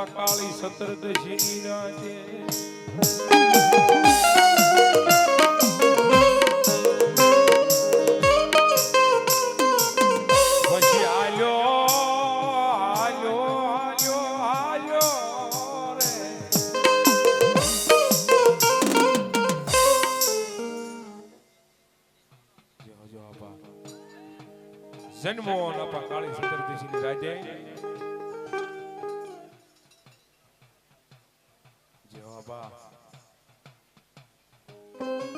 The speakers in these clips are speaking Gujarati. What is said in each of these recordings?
અપા કાળી સતરદશીની રાતે પછી આલ્યો આલ્યો આલ્યો આલ્યો રે જો અપા જન્મો અપા કાળી સતરદશીની રાતે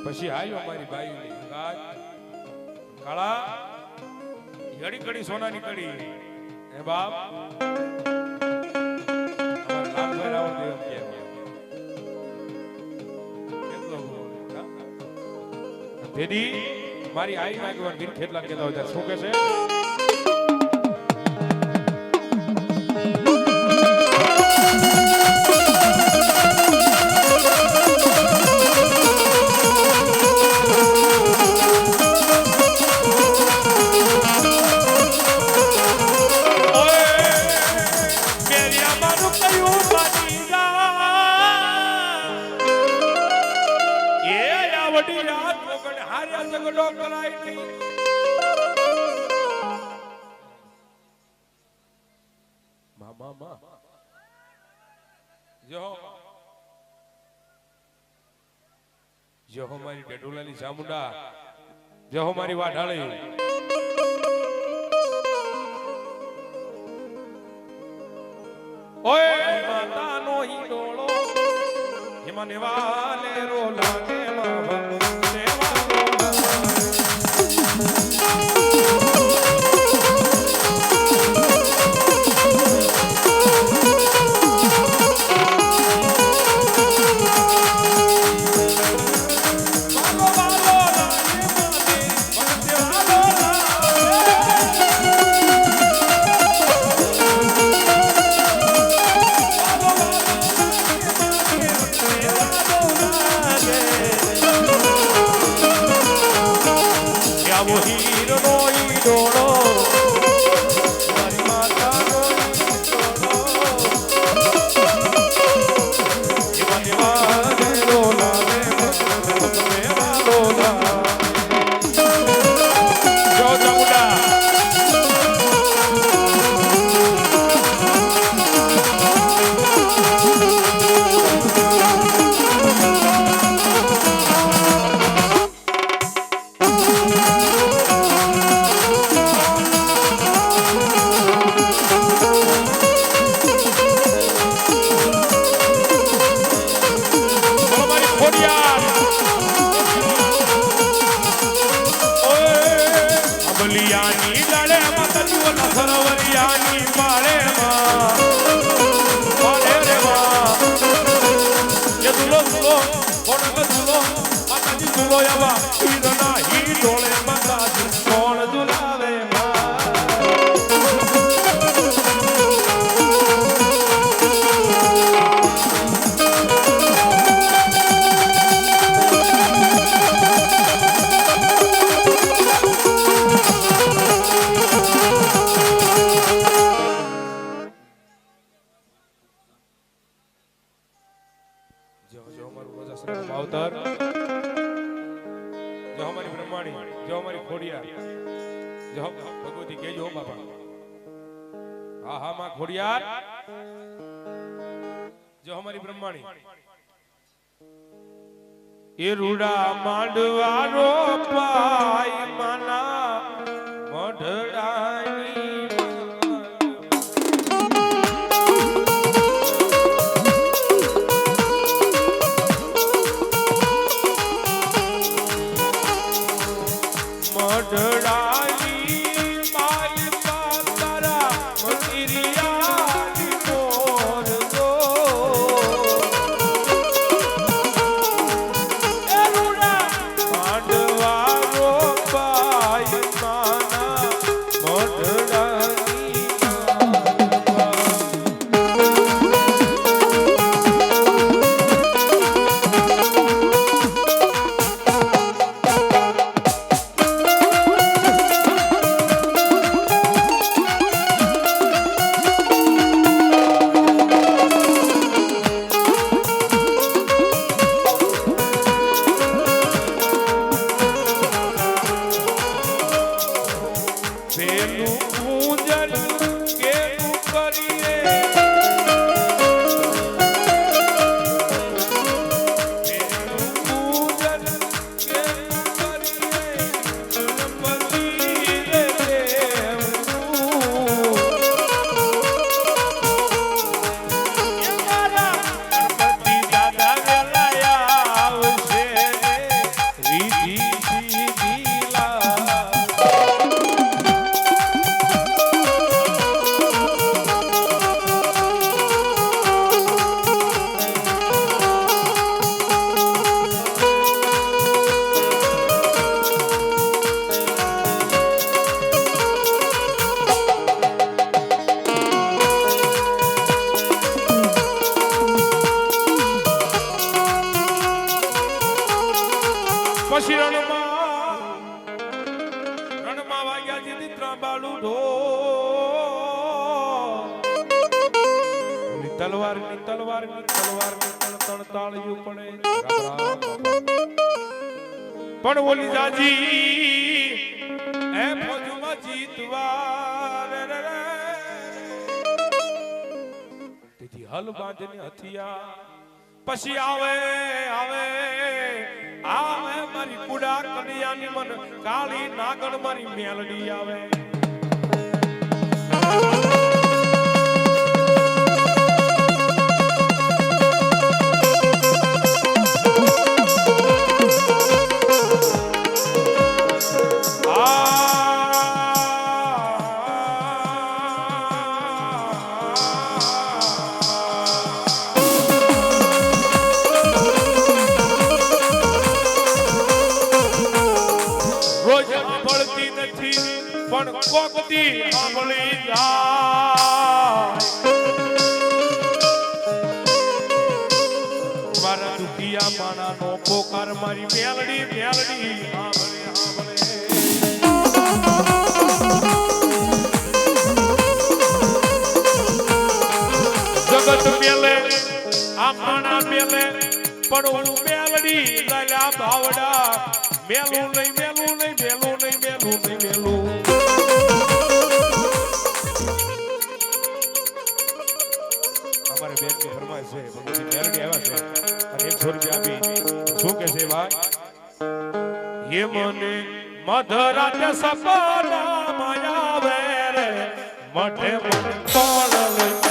પછી હાલ્યો મારી બાઈ કાળા ઘડી ઘડી સોનાની કડી હે બાપ મારી આઈ ના કેવા ગીર ખેતલા કેતા હોય શું કે છે જો હો મારી ડેડુલાની ચામુંડા જો હો મારી વાઢાળી ઓય માતાનો હિંડોળો હિમા નેવાલે રોલા ને માવા એ રૂડા માંડવારો પાય માના મઢડાની તલવારની તણ તાળિયું પડે પણ ઓલી જાજી એ ફોજમાં જીતવા તેથી હલ બાંધીને હથિયા પછી આવે મારી કુડા કડિયાની મન કાળી નાગણ મારી મેલડી આવે પણ કોકતી સાંભળી જાય મારા દુખિયા માણાનો પોકાર મારી મેલડી સાંભળે જગત મેલે આ માણા મેલે પણ હું મેલડી લાલ્યા ભાવડા મેલું નહીં અમારે બેન ની ફરમાઈશ છે ભગવતી મેલડી આવ્યા છે અને 100 રૂપિયા આપી શું કહે છે ભાઈ એ મને મધરાતે સપના માયા વે રે મઠે મન તોડ લઈ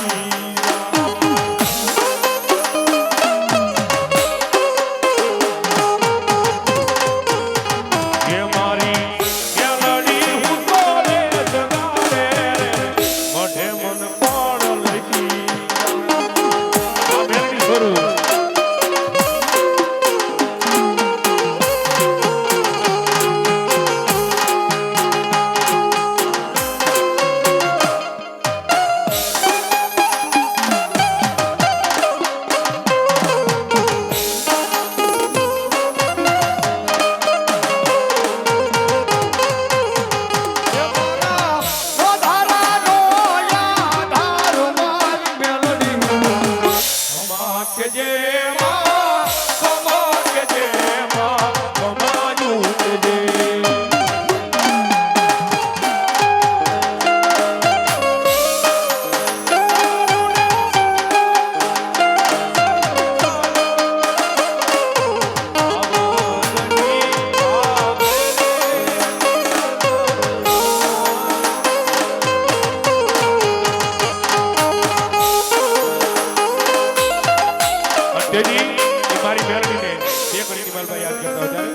મારી મેલડીને બે કરીને માલભાઈ યાદ કરતા હતા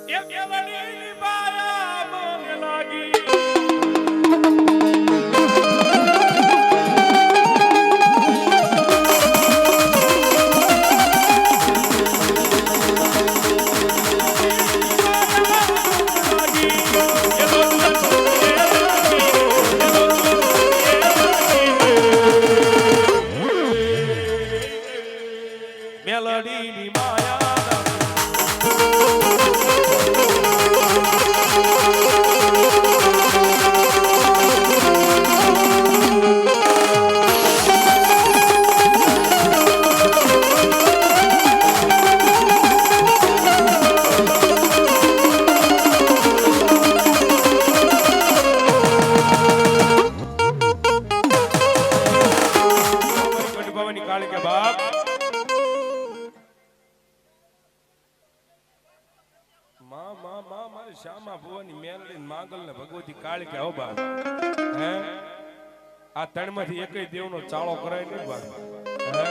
એ મેલડીની માયા મને લાગી મેલડીની માયા કાળી કે બાપ મારી શ્યામા ભુવાની મેલડી માંગલ ને ભગવતી કાળી કે હો બાપ હે આ તણમાંથી એકય દેવનો ચાળો કરાય નહીં બાપ હે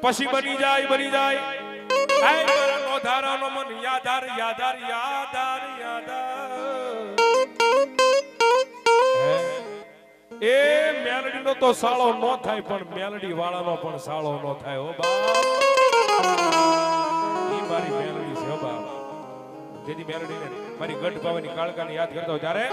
પછી બની જાય આય મારા નોધારાનો મન યાદાર એ મેલડી નો તો સાળો નો થાય પણ મેલડી વાળાનો પણ સાળો નો થાય હો બાપ ઈ મારી મેલડી છે હો બાપ જેથી મેલડીને મારી ગઢ પાવાની કાળકાને યાદ કરતો ત્યારે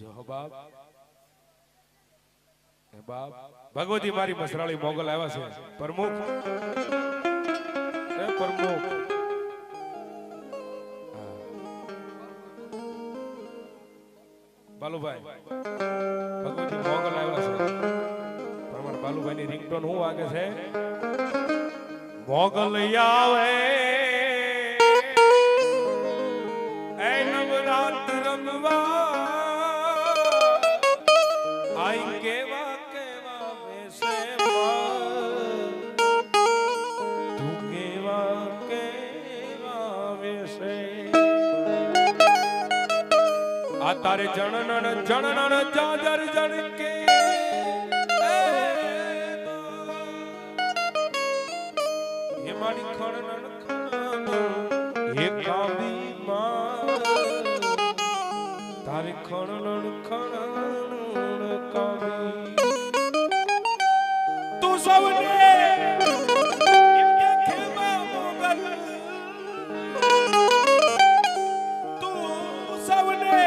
જો બાપ એ બાપ ભગવતી મારી મસરાળી મોગલ આવ્યા છે પ્રમુખ એ પ્રમુખ બાલુભાઈ ભગવતી મોગલ આવ્યા છે પરમાર બાલુભાઈ ની રિંગટોન હું વાગે છે મોગલ આવે એ નવરાત રમવા આઈ કેવા કેવા વેશે તું કેવા કેવા વેશે આ તારે જણનન જાજર જણકે એ મારી ખણનન ખણનન એ કાબી માં તારે ખણનન ખણનન કાબી તું સૌને એમ દેખે માં મોગલ તું સૌને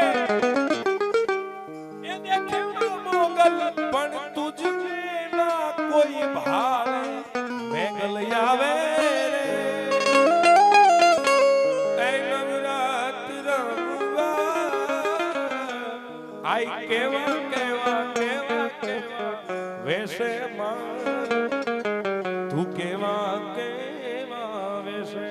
એ દેખે માં મોગલ પણ તુજને ના કોઈ ભાવે મેઘલ આવે રે એ નવરાત રમવા આઈ કેવા કેવા કેવા કેવા વેશે માં તું કેવા કેવા વેશે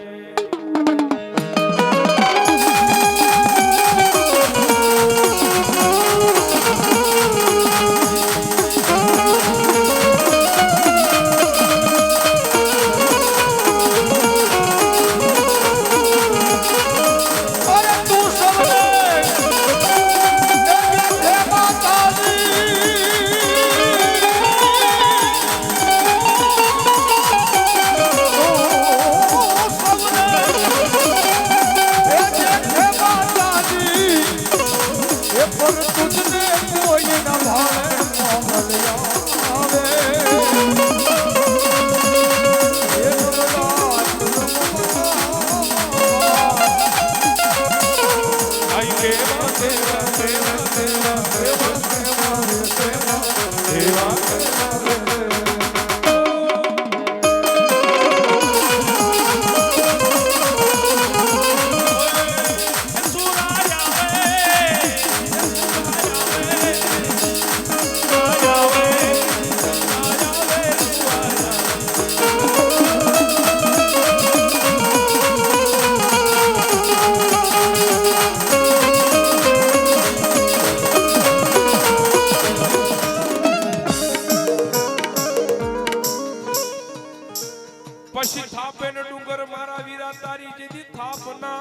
પછી થાપે ને ડુંગર મારા વીરા તારી જેદી થાપના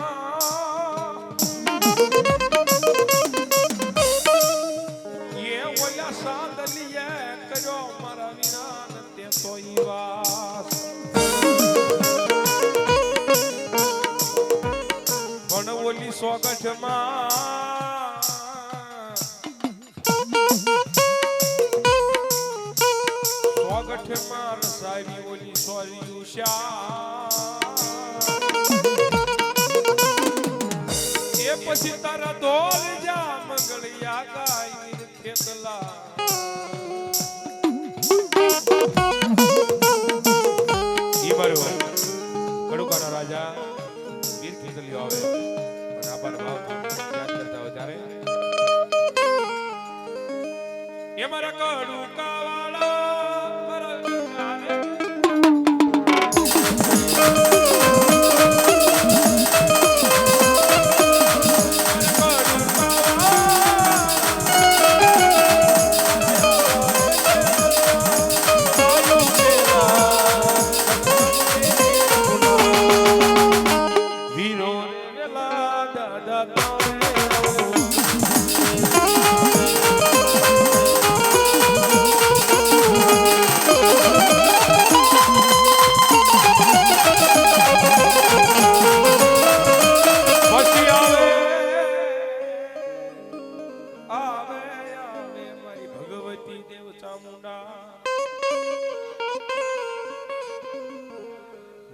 એ ઓલા સાદલીએ કર્યો મારા વીરા ને તે તો ઈવાસ પણ ઓલી સોગઠમાં સોગઠમાં રસાવી ઓલી સોરી એ પછી તારા દોલ જા મંગળિયા ગાય ખેતલા ઈ બરોબર કડુકાના રાજા વીર ખેતલિયો આવે અને આપણા ભાવ યાદ કરતા હોય ત્યારે એ મારા કડુકા વાળા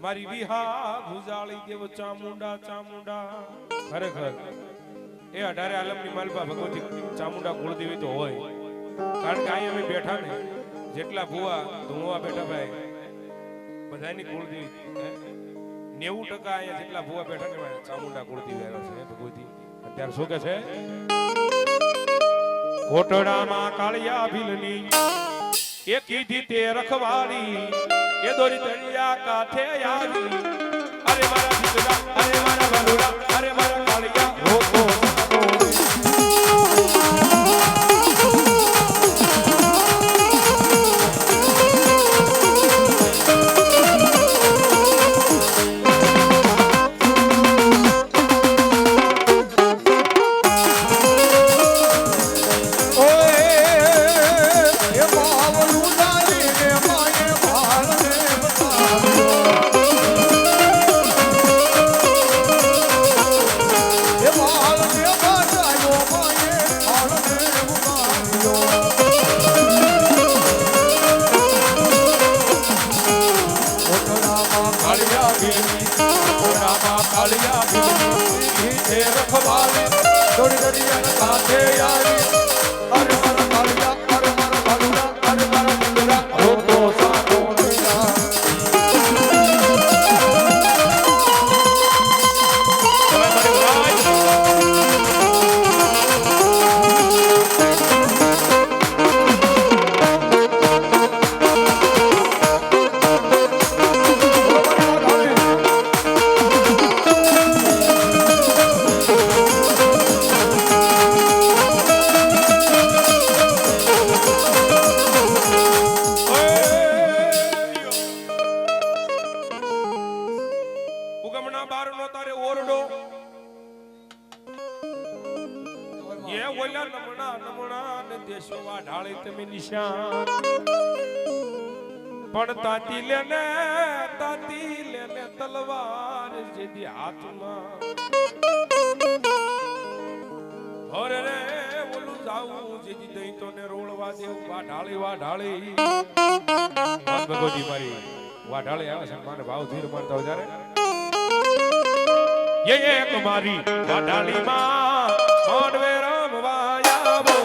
મારી વિહા ભુજાળી દેવ ચામુંડા ચામુંડા ખરેખર એ 18 આલમની માલપા ભગવતી ચામુંડા કુળદેવી તો હોય, કારણ કે અહીં અમે બેઠા ને જેટલા ભુવા ધુવા બેઠા ભાઈ બધાની કુળદેવી 90% અહીંયા જેટલા ભુવા બેઠા ને ચામુંડા કુળદેવી આવ્યા છે ભગવતી. અત્યારે શું કે છે કોટડામાં કાળિયા ભીલની એ કીધી તે રખવાડી એ દોરી દરિયા કાંઠે આવી અરે મારા ભીલડા અરે મારા બાલુડા અરે મારા કાળિયા રોકો પણ તાતી લેને તલવાર જેદી હાથમાં હોરે રે ઓલું જાવું જેદી દઈ તો ને રોળવા દેવું વાઢાળી ભગવતી મારી વાઢાળી આવે છે માને ભાવ ધીર મારતા હોય જ્યારે એ એક મારી વાઢાળી માં મોડવે રમવા આવો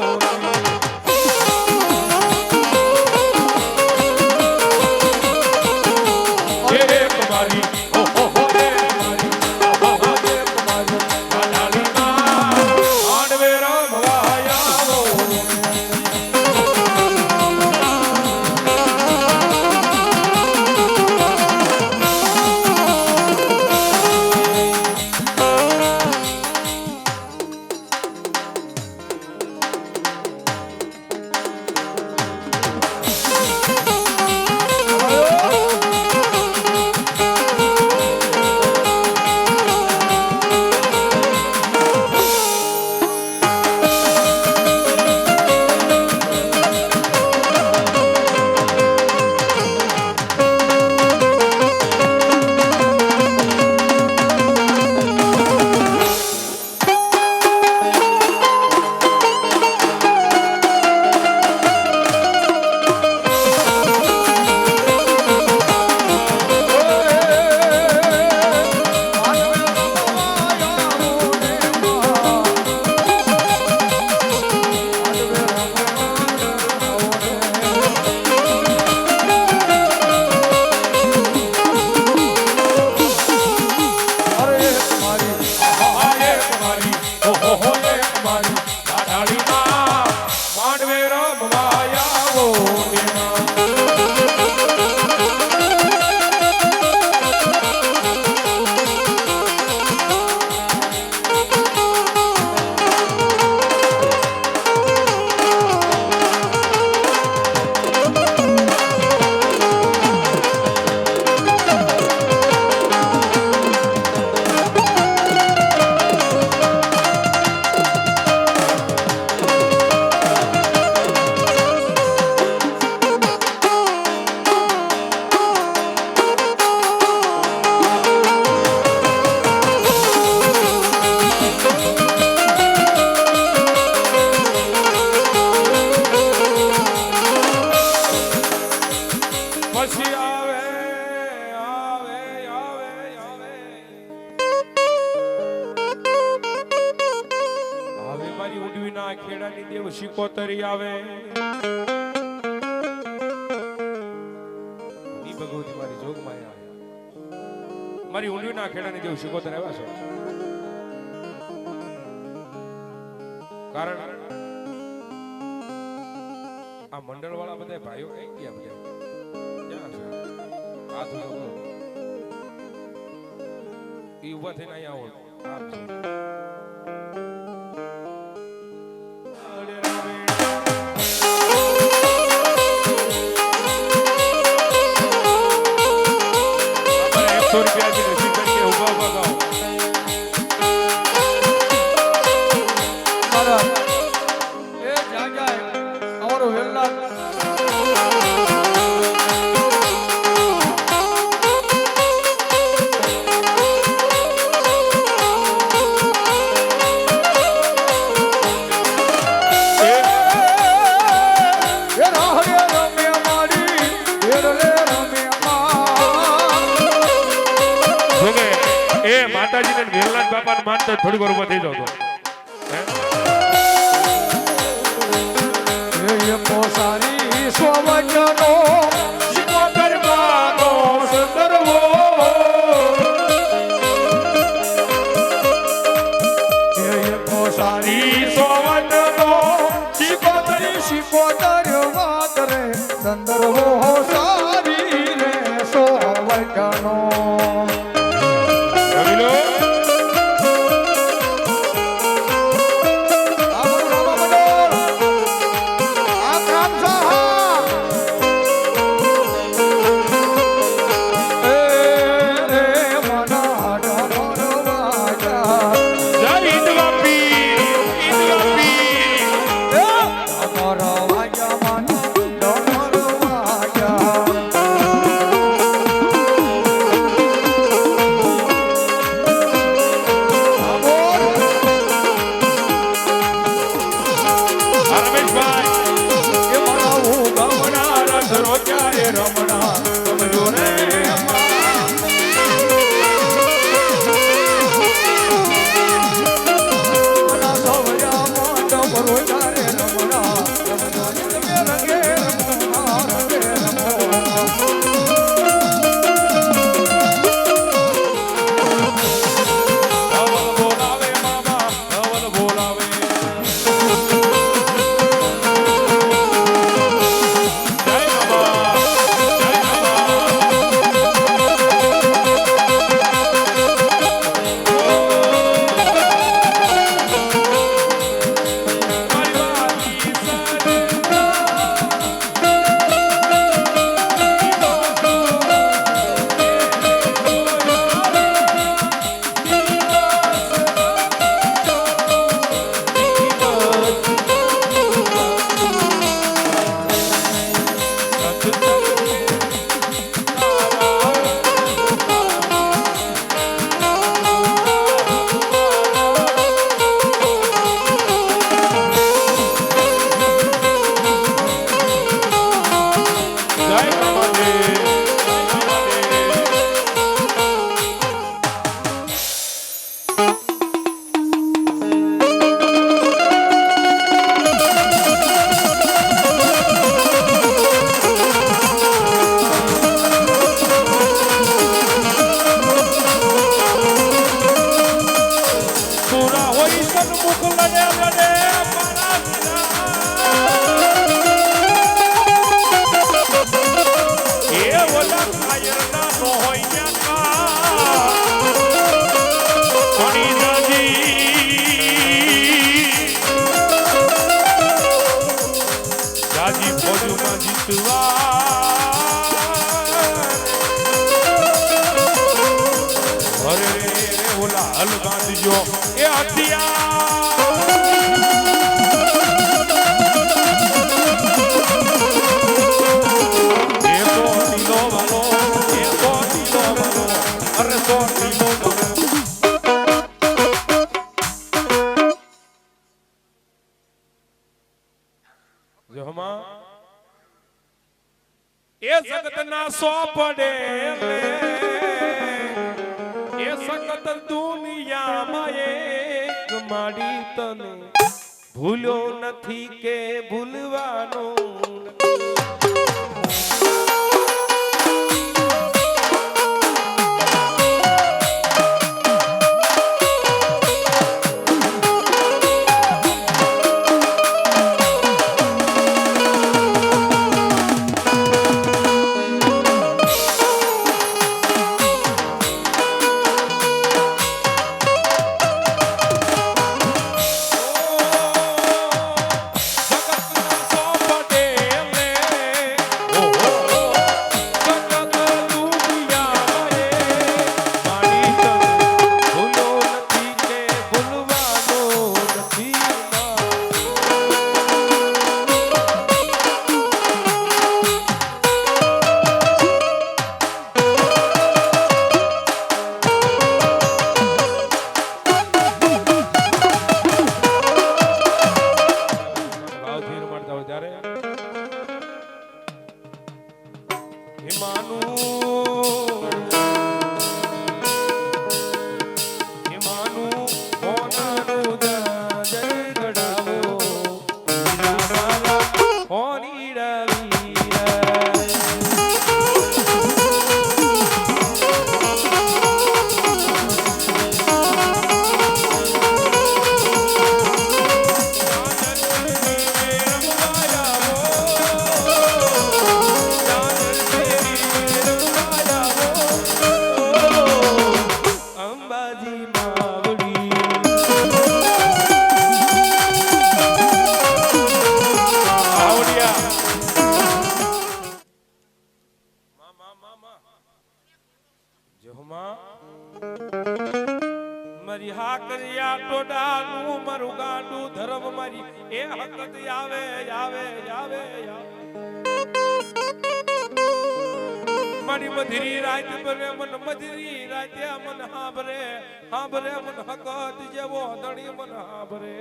ખેડાની દેવ શિકોતરી આવે ઈ ભગવતી મારી જોગમાં આવે મારી ઊંડીના ખેડાની દેવ શિકોતર આવ્યા છો કારણ આ મંડળ વાળા બધા ભાઈઓ કઈ ગયા બધા ક્યાં છે હાથ ઉભો ઈ ઉભા થઈને અહીંયા આવો આપ છે માતાજીને વેલનાથ બાપાને માનતા થોડી વાર ઉભા થઈ જાવ તો પોસારી સ્વવચનો શિકોતર માનો સંદર્ભો પોસારી સ્વવચનો શિકોતર વાત રે સંદર્ભો સારી રે સ્વવચનો સગતના સો પડે એ સગત દુનિયામાં એક માડી તને ભૂલ્યો નથી કે ભૂલવાનો મારી હાકરિયા ટોડાનું મારું ગાંડું ધર્મ મારી એ હકત આવે આવે આવે મારી મધરી રાત બને મન મધરી રાતે મન હાબરે હાબરે મન હકત જેવો ધણી મન હાબરે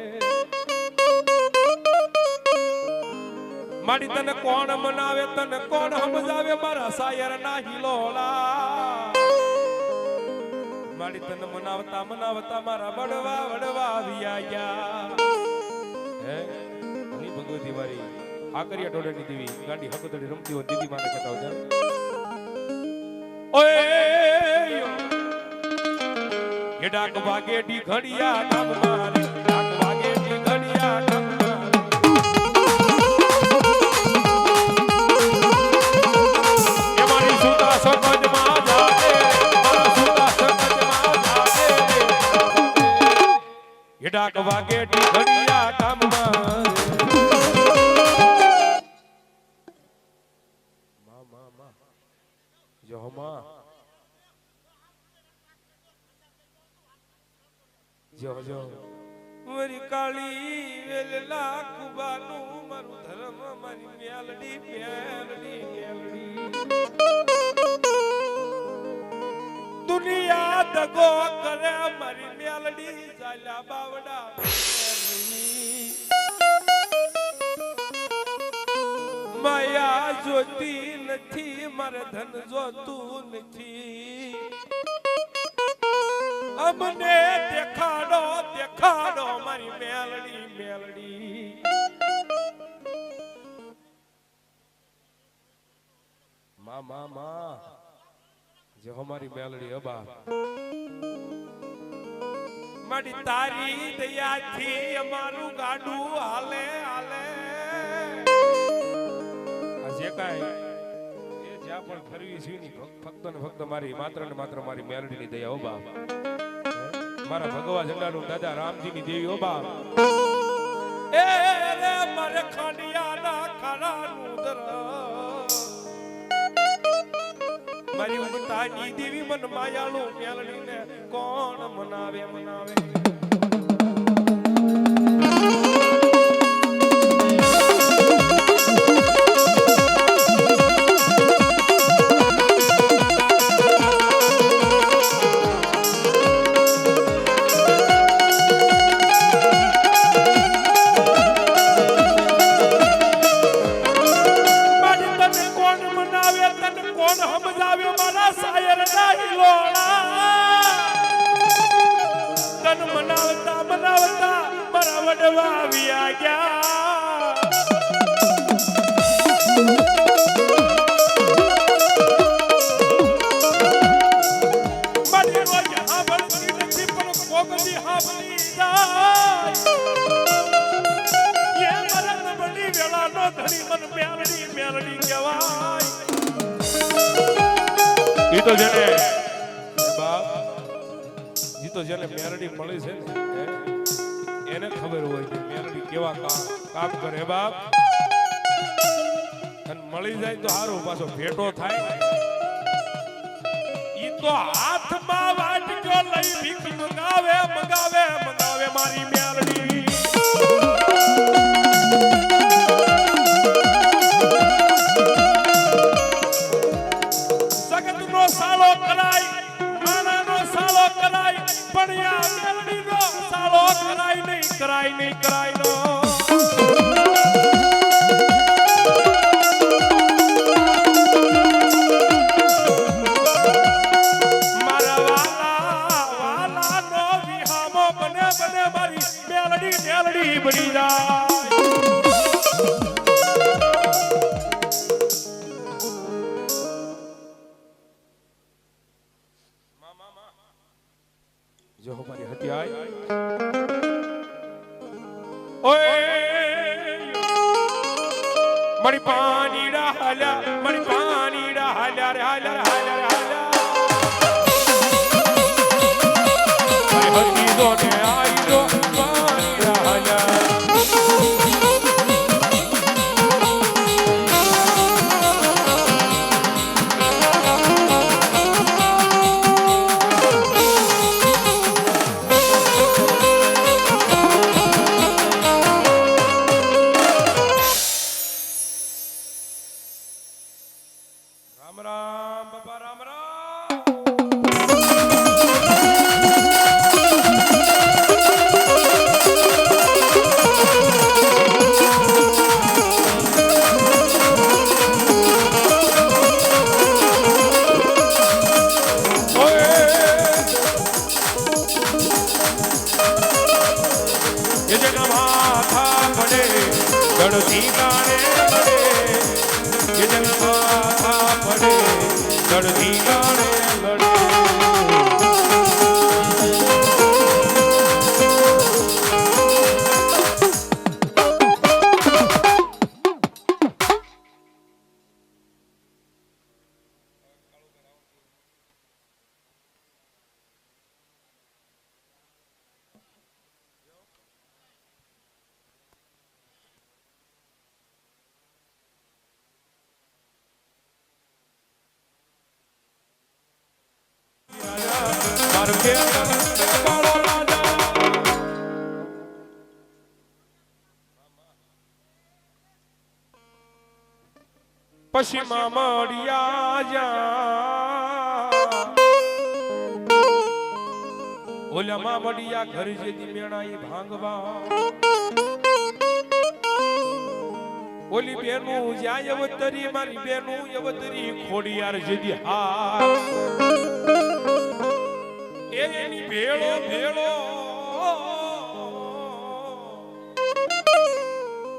મારી તને કોણ મનાવે તને કોણ સમજાવે મારા શાયર ના હિલોળા મારી તને મનાવતા મનાવતા મારા બડવા વડવા વિયા હે ની ભગવતી મારી આકરિયા ટોડાની દેવી ગાડી હકતડી રમતી હોય દીદી માને કહેતા હોય ઓય એ ડાક વાગેડી ઘડિયા ડાક મારી ડાક વાગેડી ઘડિયા ડાક મારી એ મારી સુતા સકજમાં જાગે ડાક વાગેટી ઘડિયા કામમાં જો માં જો જો મારી કાળી વેલલા કુબાનું મારું ધર્મ મારી મેલડી મેલડી મેલડી દુનિયા દગો કરે મારી મેલડી ચાલ્યા બાવડા માયા જોતી નથી મારે ધન જોતું નથી અમને દેખાડો દેખાડો મારી મેલડી મેલડી મા મા મા જે હમારી મેલડી અબા મારી તારી દયાથી અમારું ગાડું હાલે હાલે આ જે કાંઈ એ જ્યાં પણ ફરવી છે ની ફક્ત ને ફક્ત મારી માત્ર ને માત્ર મારી મેલડીની દયા ઓ બાપ મારા ભગવા ઝંડાનું દાદા રામજીની દેવી ઓ બાપ એ રે મારે ખાંડિયાના ખારાનું દર મારી ઉમતાની દેવી મન માયાળુ મેલડીને કોણ મનાવે મનાવે લાગ્યા મારી રોજ હાંભળતી નથી પણ કોકની હાંભળી જાય એ મરણ બની વેળાનો ધણી મન મેલડી મેલડી કહેવાય ઈ તો જેને બાપ ઈ તો જેને મેલડી મળી છે ને એને ખબર હોય કે મેલડી કેવા કામ કરે બાપ અને મળી જાય તો સારું પાછો ભેટો થાય ઈ તો હાથમાં વાટકો લઈ ભીખ મંગાવે મંગાવે મંગાવે મારી મેલડી સગતનો સાળો કરાય માનાનો સાળો કરાય પણ આ મેલડીનો સાળો કરાય નહીં કરાય નહીં કરાય નો મારા વાલા વાલા નો વિહામો બને બને મારી મેલડી મેલડી બની જાય જો મારી હતી આય ઓય મારી પાણીડા હાલ્યા મારી પાણીડા હાલ્યા રે હાલ્યા હાલ્યા રે હાલ્યા મારી હતી દો ને આઈ દો પાણીડા હાલ્યા રામ રામ બાપા રામ રામ ये जना माथा पड़े गणती गाने पड़े ये जना माथा पड़े गणती गाने लड़े પછી મામડિયા જા ઓલા મામડિયા ઘર જેથી મેણાઈ ભાંગવા ઓલી બેનું જાય અવતરી મારી બેનું અવતરી ખોડિયાર જેથી હા એની ભેળો ભેળો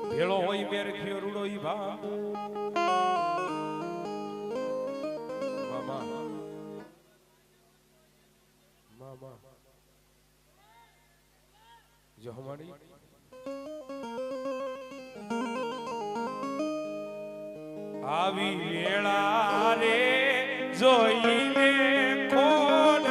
ભેળો હોય મેર ખેરુડો ઈ ભા મામા મામા જો હમારી આવી વેળા રે જોઈને ખોડ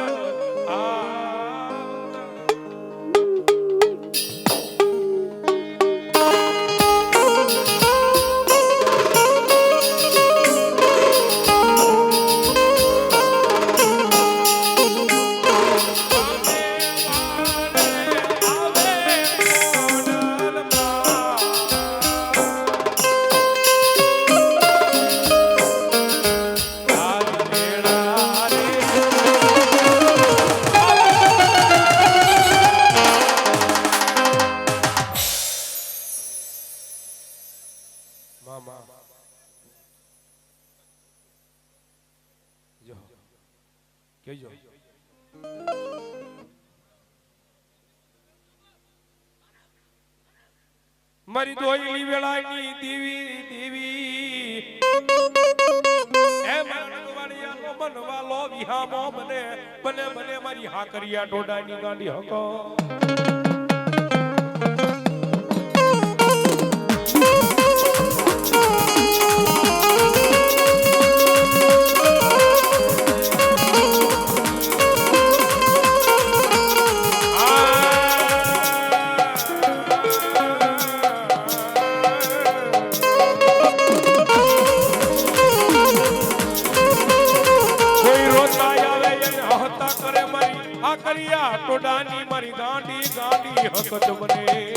જો કેજો મારી દોયલી વેળાની દેવી દેવી એ માનવાણી આનો મનવાલો વિહામો બને બને બને મારી હાકરિયા ટોડાની ગાંડી હકો ટોડાની મારી ગાંડી ગાંડી હકત બને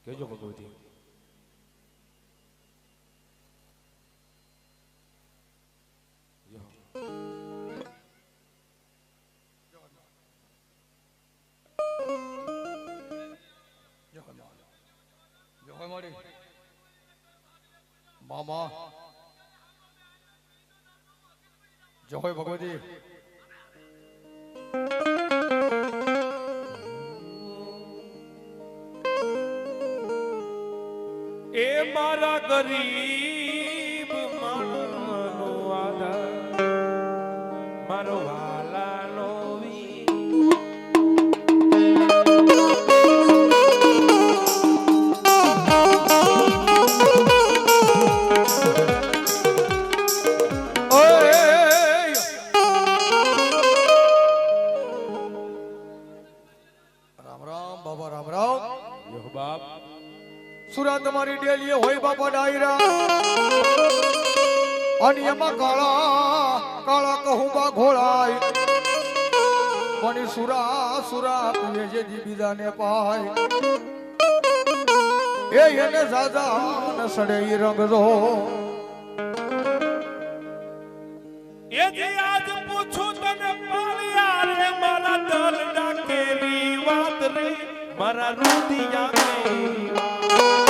કેજો ભગવતી મામા જય ભગવતી એ મારા ગરીબ માનો આધાર મારો વાલાનો રામ રામ બાબા રામ રામ યો બાપ સુરા તમારી ડેલીએ હોય બાપા ડાયરા અને એમાં કાળા કાળા કહુબા ઘોળાય કોની સુરા સુરા પીએ છે બીજાને પાય એને સાજા ન સડે ઈ રંગજો એ જે આજ પૂછું તને પાળિયા રે મારા દલ ડાકેલી વાત રે મારા રૂદિયા મેરી વાત